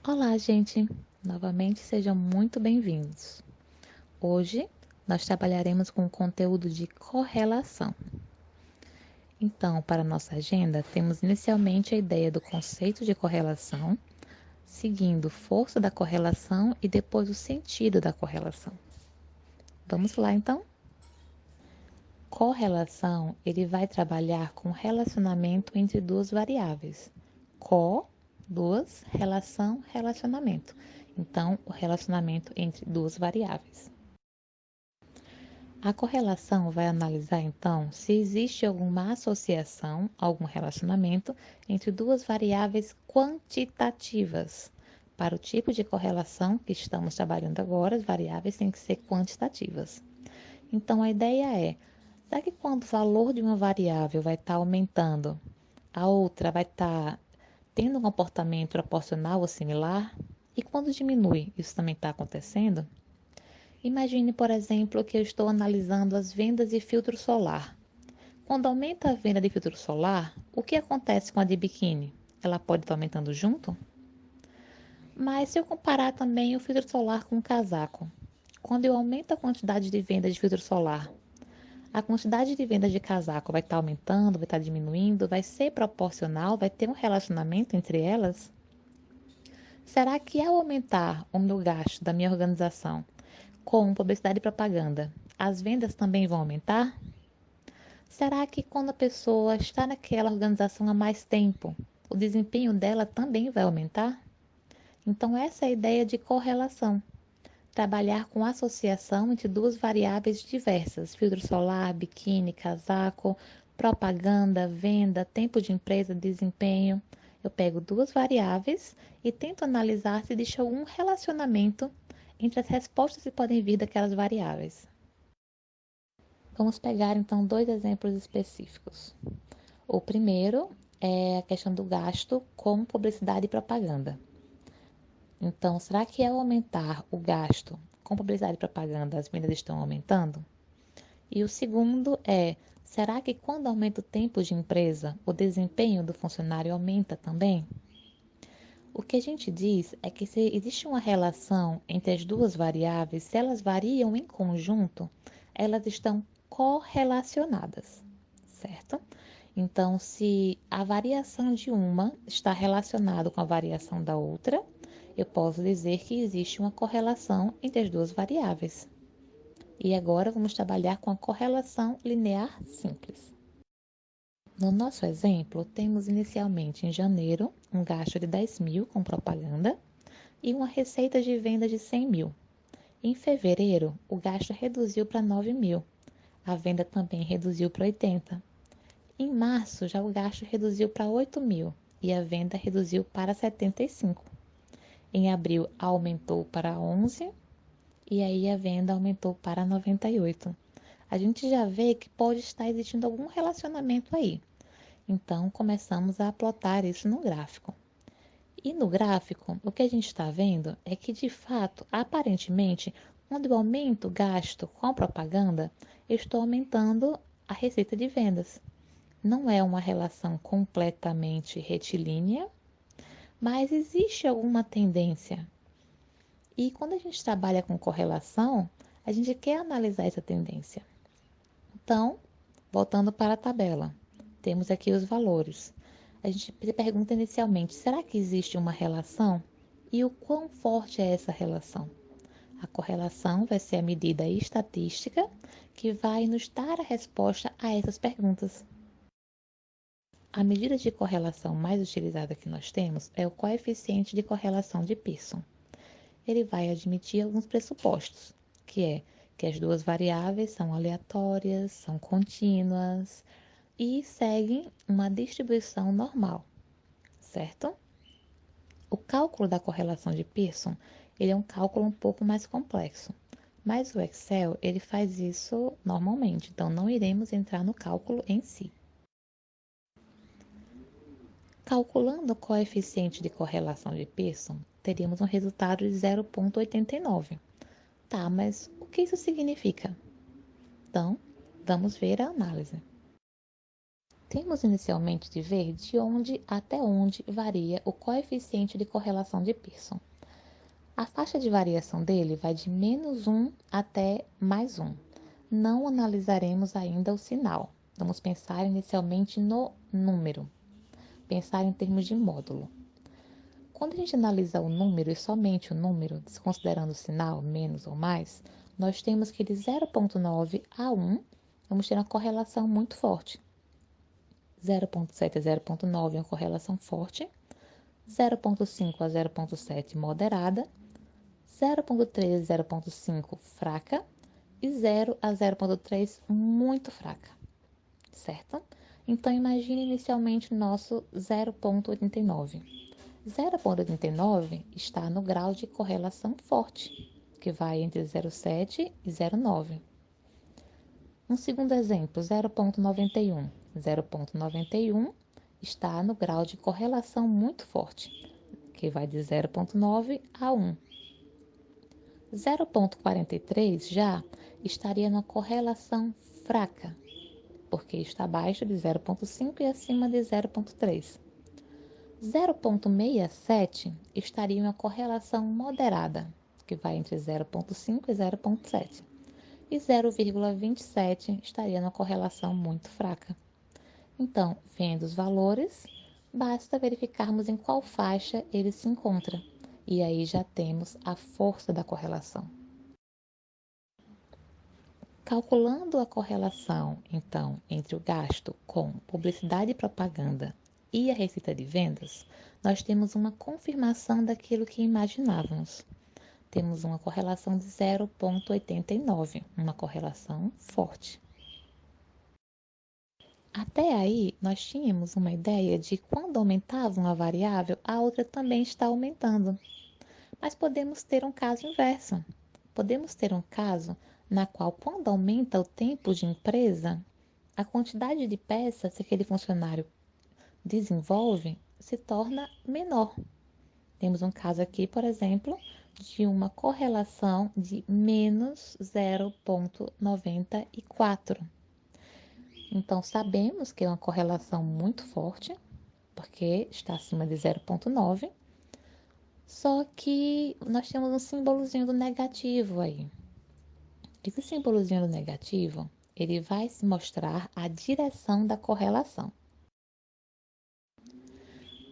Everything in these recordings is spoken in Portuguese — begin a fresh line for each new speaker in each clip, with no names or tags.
Olá, gente! Novamente sejam muito bem-vindos. Hoje nós trabalharemos com o conteúdo de correlação. Então, para nossa agenda, temos inicialmente a ideia do conceito de correlação, seguindo força da correlação e depois o sentido da correlação. Vamos lá, então? Correlação, ele vai trabalhar com relacionamento entre duas variáveis. Duas, relação, relacionamento. Então, o relacionamento entre duas variáveis. A correlação vai analisar, então, se existe alguma associação, algum relacionamento entre duas variáveis quantitativas. Para o tipo de correlação que estamos trabalhando agora, as variáveis têm que ser quantitativas. Então, a ideia é, será que quando o valor de uma variável vai estar aumentando, a outra vai estar tendo um comportamento proporcional ou similar? E quando diminui, isso também está acontecendo? Imagine, por exemplo, que eu estou analisando as vendas de filtro solar. Quando aumenta a venda de filtro solar, o que acontece com a de biquíni? Ela pode estar aumentando junto? Mas se eu comparar também o filtro solar com o casaco, quando eu aumento a quantidade de vendas de filtro solar, a quantidade de vendas de casaco vai estar aumentando, vai estar diminuindo, vai ser proporcional, vai ter um relacionamento entre elas? Será que ao aumentar o meu gasto da minha organização com publicidade e propaganda, as vendas também vão aumentar? Será que quando a pessoa está naquela organização há mais tempo, o desempenho dela também vai aumentar? Então, essa é a ideia de correlação. Trabalhar com associação entre duas variáveis diversas: filtro solar, biquíni, casaco, propaganda, venda, tempo de empresa, desempenho. Eu pego duas variáveis e tento analisar se existe algum relacionamento entre as respostas que podem vir daquelas variáveis. Vamos pegar então dois exemplos específicos. O primeiro é a questão do gasto com publicidade e propaganda. Então, será que ao aumentar o gasto com publicidade e propaganda, as vendas estão aumentando? E o segundo é, será que quando aumenta o tempo de empresa, o desempenho do funcionário aumenta também? O que a gente diz é que se existe uma relação entre as duas variáveis, se elas variam em conjunto, elas estão correlacionadas, certo? Então, se a variação de uma está relacionada com a variação da outra, eu posso dizer que existe uma correlação entre as duas variáveis. E agora vamos trabalhar com a correlação linear simples. No nosso exemplo, temos inicialmente em janeiro um gasto de 10 mil com propaganda e uma receita de venda de 100 mil. Em fevereiro, o gasto reduziu para 9 mil. A venda também reduziu para 80. Em março, já o gasto reduziu para 8 mil e a venda reduziu para 75. Em abril, aumentou para 11 e aí a venda aumentou para 98. A gente já vê que pode estar existindo algum relacionamento aí. Então, começamos a plotar isso no gráfico. E no gráfico, o que a gente está vendo é que, de fato, aparentemente, quando eu aumento o gasto com propaganda, eu estou aumentando a receita de vendas. Não é uma relação completamente retilínea, mas existe alguma tendência. E quando a gente trabalha com correlação, a gente quer analisar essa tendência. Então, voltando para a tabela, temos aqui os valores. A gente se pergunta inicialmente, será que existe uma relação? E o quão forte é essa relação? A correlação vai ser a medida estatística que vai nos dar a resposta a essas perguntas. A medida de correlação mais utilizada que nós temos é o coeficiente de correlação de Pearson. Ele vai admitir alguns pressupostos, que é que as duas variáveis são aleatórias, são contínuas e seguem uma distribuição normal, certo? O cálculo da correlação de Pearson, ele é um cálculo um pouco mais complexo, mas o Excel, ele faz isso normalmente, então não iremos entrar no cálculo em si. Calculando o coeficiente de correlação de Pearson, teríamos um resultado de 0,89. Tá, mas o que isso significa? Então, vamos ver a análise. Temos inicialmente de ver de onde até onde varia o coeficiente de correlação de Pearson. A faixa de variação dele vai de -1 até +1. Não analisaremos ainda o sinal. Vamos pensar inicialmente no número. Pensar em termos de módulo. Quando a gente analisa o número e somente o número, desconsiderando o sinal, menos ou mais, nós temos que de 0,9 a 1, vamos ter uma correlação muito forte. 0,7 a 0,9 é uma correlação forte, 0,5 a 0,7 moderada, 0,3 a 0,5 fraca e 0 a 0,3 muito fraca, certo? Então, imagine inicialmente o nosso 0,89. 0,89 está no grau de correlação forte, que vai entre 0,7 e 0,9. Um segundo exemplo, 0,91. 0,91 está no grau de correlação muito forte, que vai de 0,9 a 1. 0,43 já estaria na correlação fraca, porque está abaixo de 0,5 e acima de 0,3. 0,67 estaria em uma correlação moderada, que vai entre 0,5 e 0,7. E 0,27 estaria na correlação muito fraca. Então, vendo os valores, basta verificarmos em qual faixa ele se encontra. E aí já temos a força da correlação. Calculando a correlação, então, entre o gasto com publicidade e propaganda e a receita de vendas, nós temos uma confirmação daquilo que imaginávamos. Temos uma correlação de 0,89, uma correlação forte. Até aí, nós tínhamos uma ideia de quando aumentava uma variável, a outra também está aumentando. Mas podemos ter um caso inverso. Podemos ter um caso na qual, quando aumenta o tempo de empresa, a quantidade de peças que aquele funcionário desenvolve se torna menor. Temos um caso aqui, por exemplo, de uma correlação de menos 0,94. Então, sabemos que é uma correlação muito forte, porque está acima de 0,9, só que nós temos um símbolozinho do negativo aí. Esse símbolozinho do negativo, ele vai se mostrar a direção da correlação.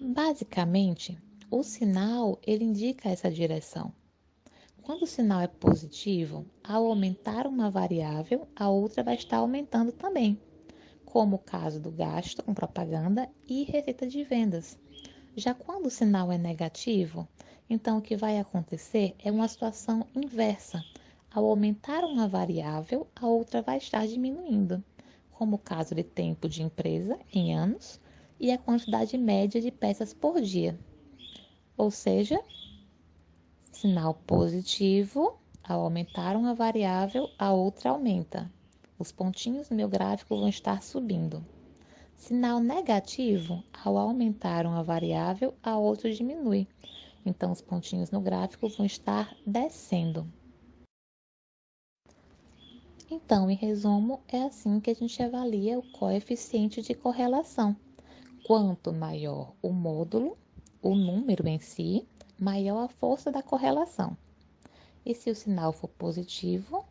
Basicamente, o sinal, ele indica essa direção. Quando o sinal é positivo, ao aumentar uma variável, a outra vai estar aumentando também, como o caso do gasto com propaganda e receita de vendas. Já quando o sinal é negativo, então o que vai acontecer é uma situação inversa. Ao aumentar uma variável, a outra vai estar diminuindo, como o caso de tempo de empresa em anos e a quantidade média de peças por dia. Ou seja, sinal positivo, ao aumentar uma variável, a outra aumenta. Os pontinhos no meu gráfico vão estar subindo. Sinal negativo, ao aumentar uma variável, a outra diminui. Então, os pontinhos no gráfico vão estar descendo. Então, em resumo, é assim que a gente avalia o coeficiente de correlação. Quanto maior o módulo, o número em si, maior a força da correlação. E se o sinal for positivo,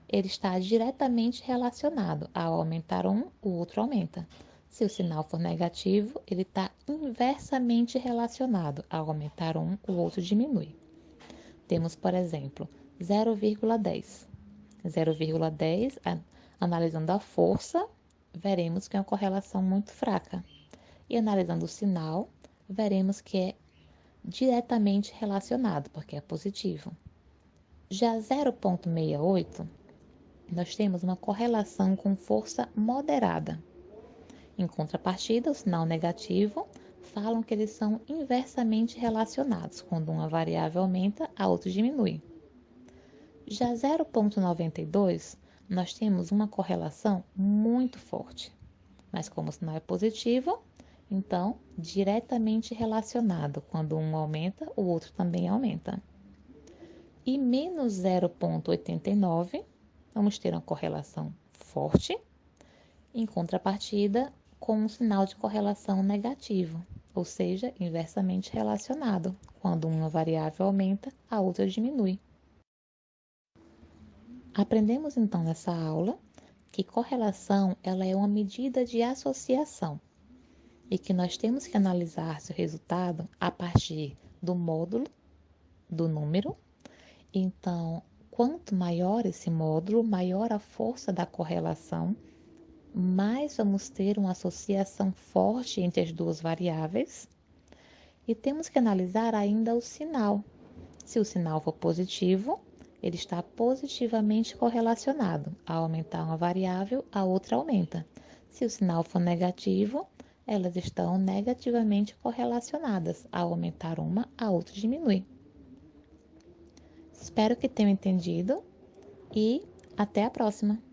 ele está diretamente relacionado. Ao aumentar um, o outro aumenta. Se o sinal for negativo, ele está inversamente relacionado. Ao aumentar um, o outro diminui. Temos, por exemplo, 0,10. 0,10, analisando a força, veremos que é uma correlação muito fraca. E analisando o sinal, veremos que é diretamente relacionado, porque é positivo. Já 0,68, nós temos uma correlação com força moderada. Em contrapartida, o sinal negativo falam que eles são inversamente relacionados. Quando uma variável aumenta, a outra diminui. Já 0,92, nós temos uma correlação muito forte. Mas como o sinal é positivo, então diretamente relacionado. Quando um aumenta, o outro também aumenta. E menos 0,89, vamos ter uma correlação forte. Em contrapartida, com um sinal de correlação negativo, ou seja, inversamente relacionado. Quando uma variável aumenta, a outra diminui. Aprendemos então nessa aula que correlação ela é uma medida de associação e que nós temos que analisar seu resultado a partir do módulo do número. Então, quanto maior esse módulo, maior a força da correlação, mais vamos ter uma associação forte entre as duas variáveis. E temos que analisar ainda o sinal. Se o sinal for positivo, ele está positivamente correlacionado. Ao aumentar uma variável, a outra aumenta. Se o sinal for negativo, elas estão negativamente correlacionadas. Ao aumentar uma, a outra diminui. Espero que tenham entendido e até a próxima!